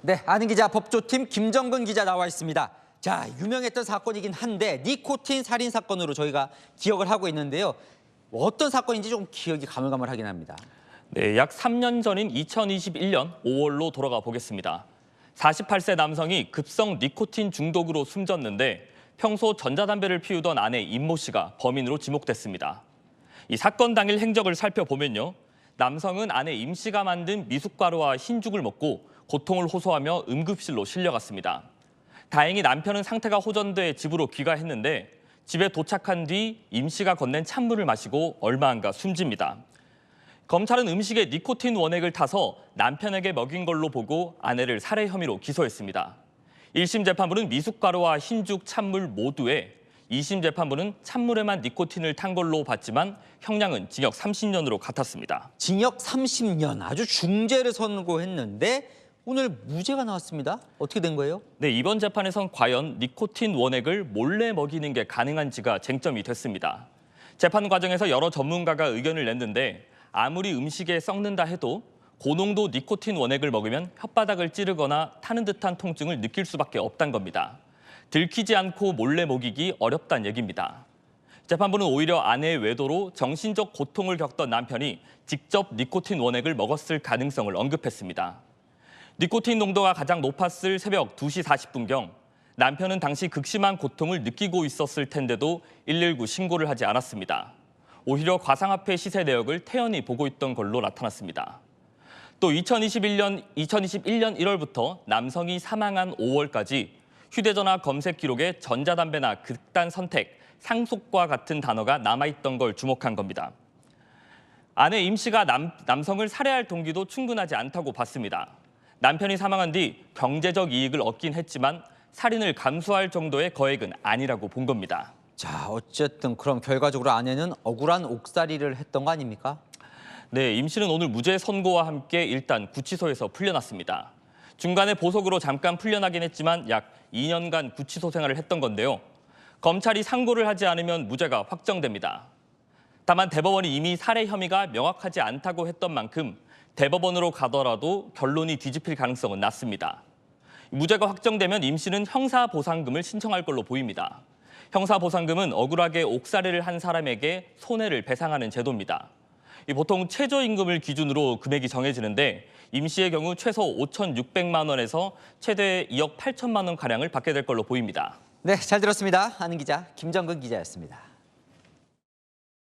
네, 아는 기자 법조팀 김정근 기자 나와 있습니다. 자, 유명했던 사건이긴 한데 니코틴 살인 사건으로 저희가 기억을 하고 있는데요. 어떤 사건인지 좀 기억이 가물가물하긴 합니다. 네, 약 3년 전인 2021년 5월로 돌아가 보겠습니다. 48세 남성이 급성 니코틴 중독으로 숨졌는데 평소 전자담배를 피우던 아내 임모 씨가 범인으로 지목됐습니다. 이 사건 당일 행적을 살펴보면요. 남성은 아내 임 씨가 만든 미숫가루와 흰죽을 먹고 고통을 호소하며 응급실로 실려갔습니다. 다행히 남편은 상태가 호전돼 집으로 귀가했는데 집에 도착한 뒤 임 씨가 건넨 찬물을 마시고 얼마 안가 숨집니다. 검찰은 음식에 니코틴 원액을 타서 남편에게 먹인 걸로 보고 아내를 살해 혐의로 기소했습니다. 1심 재판부는 미숫가루와 흰죽, 찬물 모두에, 2심 재판부는 찬물에만 니코틴을 탄 걸로 봤지만 형량은 징역 30년으로 같았습니다. 징역 30년, 아주 중죄를 선고했는데 오늘 무죄가 나왔습니다. 어떻게 된 거예요? 네, 이번 재판에선 과연 니코틴 원액을 몰래 먹이는 게 가능한지가 쟁점이 됐습니다. 재판 과정에서 여러 전문가가 의견을 냈는데 아무리 음식에 썩는다 해도 고농도 니코틴 원액을 먹으면 혓바닥을 찌르거나 타는 듯한 통증을 느낄 수밖에 없다는 겁니다. 들키지 않고 몰래 먹이기 어렵다는 얘기입니다. 재판부는 오히려 아내의 외도로 정신적 고통을 겪던 남편이 직접 니코틴 원액을 먹었을 가능성을 언급했습니다. 니코틴 농도가 가장 높았을 새벽 2시 40분경 남편은 당시 극심한 고통을 느끼고 있었을 텐데도 119 신고를 하지 않았습니다. 오히려 가상화폐 시세 내역을 태연히 보고 있던 걸로 나타났습니다. 또 2021년 1월부터 남성이 사망한 5월까지 휴대전화 검색 기록에 전자담배나 극단 선택, 상속과 같은 단어가 남아있던 걸 주목한 겁니다. 아내 임 씨가 남성을 살해할 동기도 충분하지 않다고 봤습니다. 남편이 사망한 뒤 경제적 이익을 얻긴 했지만 살인을 감수할 정도의 거액은 아니라고 본 겁니다. 자, 어쨌든 그럼 결과적으로 아내는 억울한 옥살이를 했던 거 아닙니까? 네, 임 씨는 오늘 무죄 선고와 함께 일단 구치소에서 풀려났습니다. 중간에 보석으로 잠깐 풀려나긴 했지만 약 2년간 구치소 생활을 했던 건데요. 검찰이 상고를 하지 않으면 무죄가 확정됩니다. 다만 대법원이 이미 살해 혐의가 명확하지 않다고 했던 만큼 대법원으로 가더라도 결론이 뒤집힐 가능성은 낮습니다. 무죄가 확정되면 임 씨는 형사보상금을 신청할 걸로 보입니다. 형사보상금은 억울하게 옥살이를 한 사람에게 손해를 배상하는 제도입니다. 보통 최저임금을 기준으로 금액이 정해지는데 임 씨의 경우 최소 5,600만 원에서 최대 2억 8천만 원 가량을 받게 될 걸로 보입니다. 네, 잘 들었습니다. 아는 기자 김정근 기자였습니다.